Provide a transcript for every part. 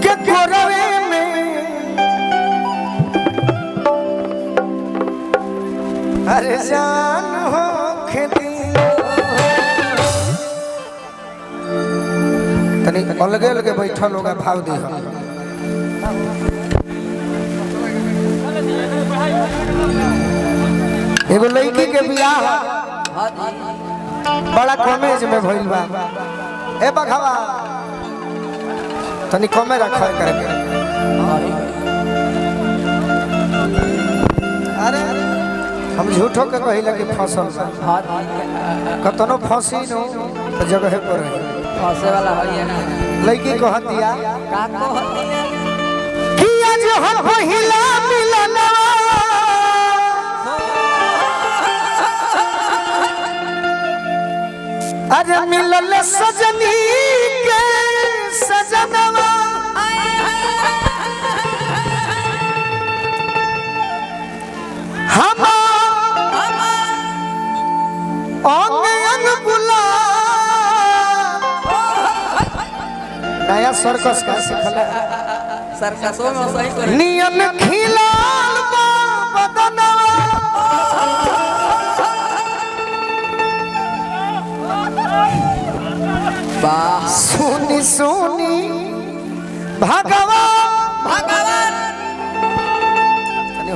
के कोरवे में अरे जान हो खेती तनी अलगे अलगे बैठल होगा भाव दी एगो लड़की के बियाह बड़ा कॉमेज में भइल बा। ए बघवा तनी कमे रखा करके। अरे हम झूठो के कहिला कि फसल कतनो फंसी नो तो जगह पर फंसे वाला है ना। लड़की को हतिया का को हतिया कि आज हम पहिला मिलना अरे मिलल सजनी के सजनवा हम अंग अंग बुला नया सर्कस का सिखला सर्कसों में सही कर नियम खिलाल बदनवा वाह सुनी सुनी भगवान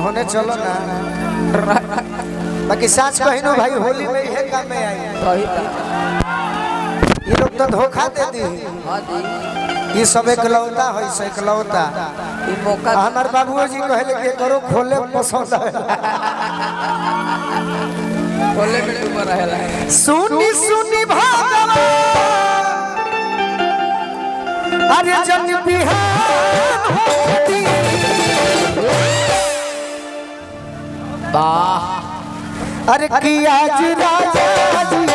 होने चलो ना बाकी साच कहिनो भाई होली में है काम में आई सही ये लोग तो धोखा दे दी हां दी ये सब एकलौता है एकलौता ई मौका हमार बाबूजी कहले कि करो खोले पसंद है खोले में तू रहेला सुनी सुनी भगवान अरे जन बिहान होती वाह अरे कि आज राजा जी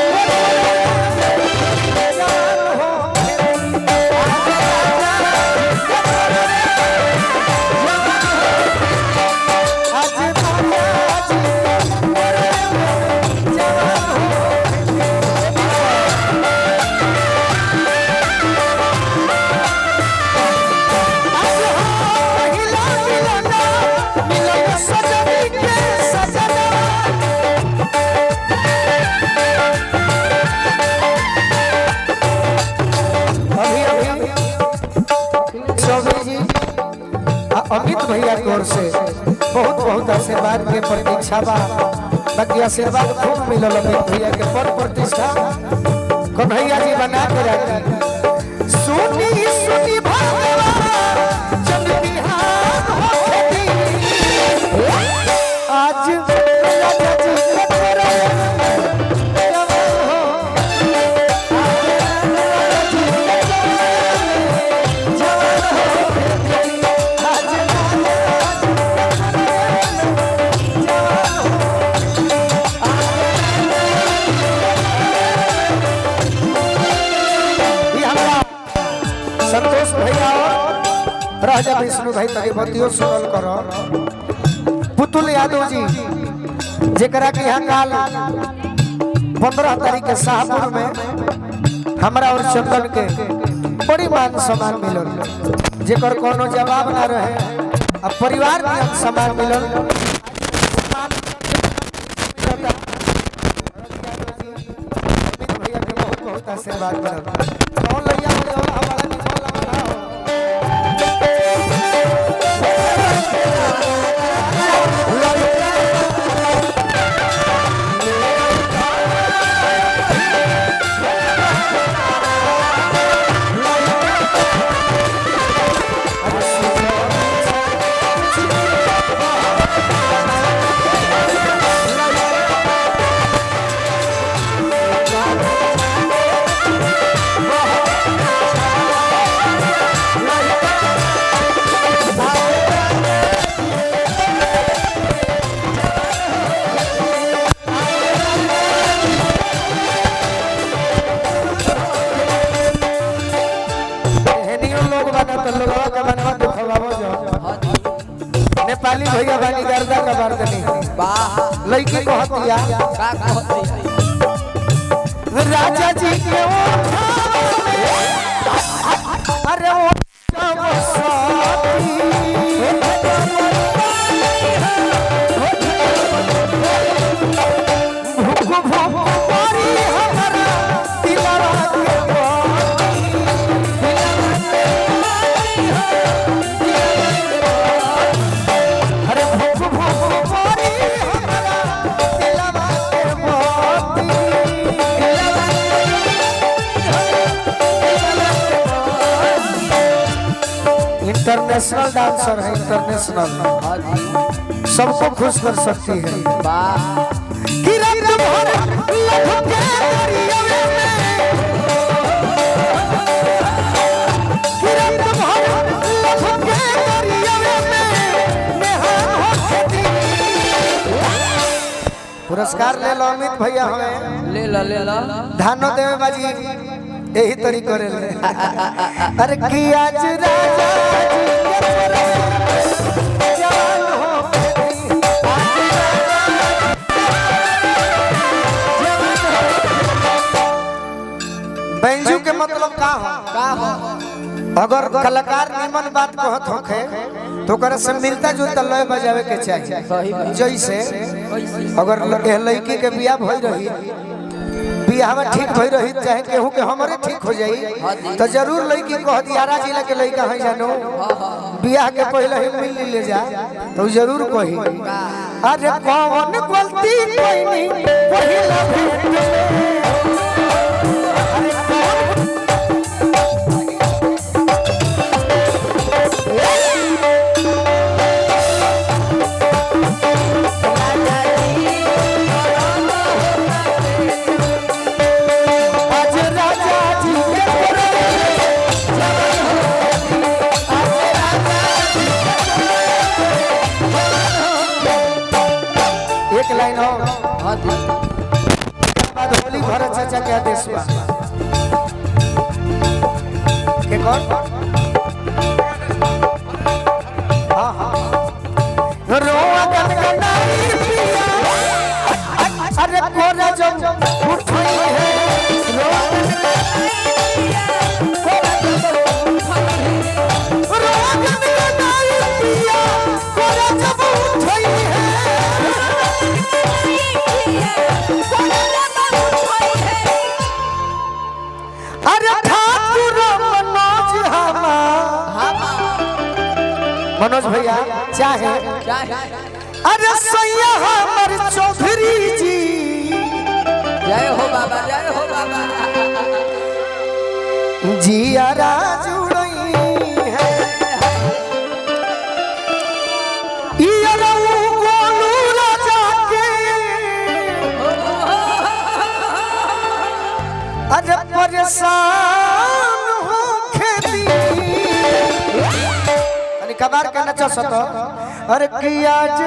अमित भैया की ओर से बहुत बहुत आशीर्वाद के प्रतीक्षा बा। बाकी आशीर्वाद खूब मिलल अमित भैया के पद प्रतिष्ठा कन्हैया जी बना के रखी। सुनी सुनी भगवान जन बिहान होती आज राजा जी के तोरे जवान हो संतोष भैया राजा विष्णु भाई तनी बतियो सुनल करो। पुतुल यादव जी जेकरा के यहाँ काल 15 तारीख के शाहपुर में हमरा और चंदन के बड़ी मान सम्मान मिलल जेकर कोनो जवाब ना रहे। अब परिवार में सम्मान मिलल भैया के बहुत बहुत आशीर्वाद मिलल। कौन लइया हमारा नेपाली भैया बानी गर्दा का बर्दनी वाह लड़की को हतिया का कहती राजा जी के अरे वो जब साथी भूख मारी हमारा दिलवा के अरे भूख मारी हमारा दिलवा के इंटरनेशनल डांसर है, इंटरनेशनल सबको खुश कर सकती है। वाह कि रात भर लहू के दरिया में, कि रात भर लहू के दरिया में नेहान होके दी। पुरस्कार ले लो अमित भैया हमें ले ला धानो देवे बाजी यही तरी करे ले। अरे कि आज राजा जवान हो बेंजू के मतलब का हो? अगर कलाकार निमन बात कहत होखे तो ओकरा से मिलता जुलता लय बजावे के चाहिए। जैसे अगर लड़की के बियाह भई रही, बियाह ठीक भई रही, चाहे केहू के हमरे ठीक हो जाई तो जरूर लड़की कह दियारा जिला के लड़का है जानो बियाह के पहले ही मिल ले जा तो जरूर कही अरे कौन गलती कोई पहिला भेंट में। एक लाइन हो बाद होली भरत चाचा के आदेश बा के कौन हां रोआ गनगनाई पिया अरे कोरा जब उठाई है रोआ गनगनाई कोरा जब उठाई है रोआ गनगनाई पिया कोरा जब उठाई है अरे ठाकुर मनोज भैया चाहे अरे सैया हमर चौधरी जी जय हो बाबा जियारा जुड़ई है इयरऊ गोलू राजा के अरे परेशान हो खेती अरे कबार के नचा सतो अरे कि आज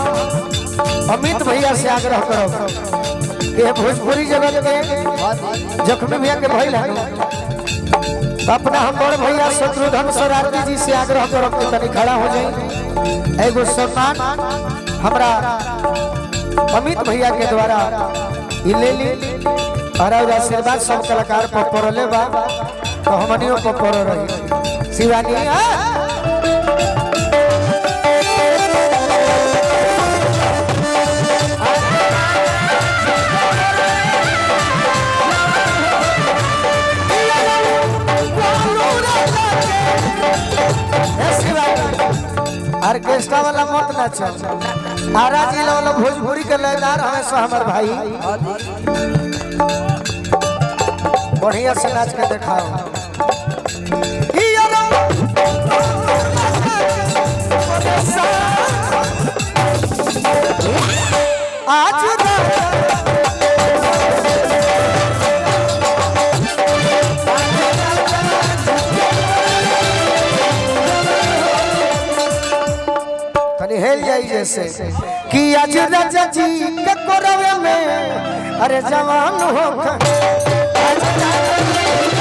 अमित भैया से आग्रह करो कि भोजपुरी जगत के जख्मी भैया के भइल है तो अपना हम बड़ भैया शत्रुघ्न शरारती जी से आग्रह करो कि तनी खड़ा हो जाए एगो सम्मान हमरा अमित भैया के द्वारा ले ली और आशीर्वाद सब कलाकार पर पड़ले बा तो हमनियों पर पड़ रही शिवानी ऑर्केस्ट्रा वाला मत नाचो आरा जिला वाला भोजपुरी के लयदार हमें सो हमार भाई बढ़िया से नाच के दिखाओ आज हेल लियल जाई जैसे कि आज राजा जी के कोरवे में अरे जवान हो आज राजा जी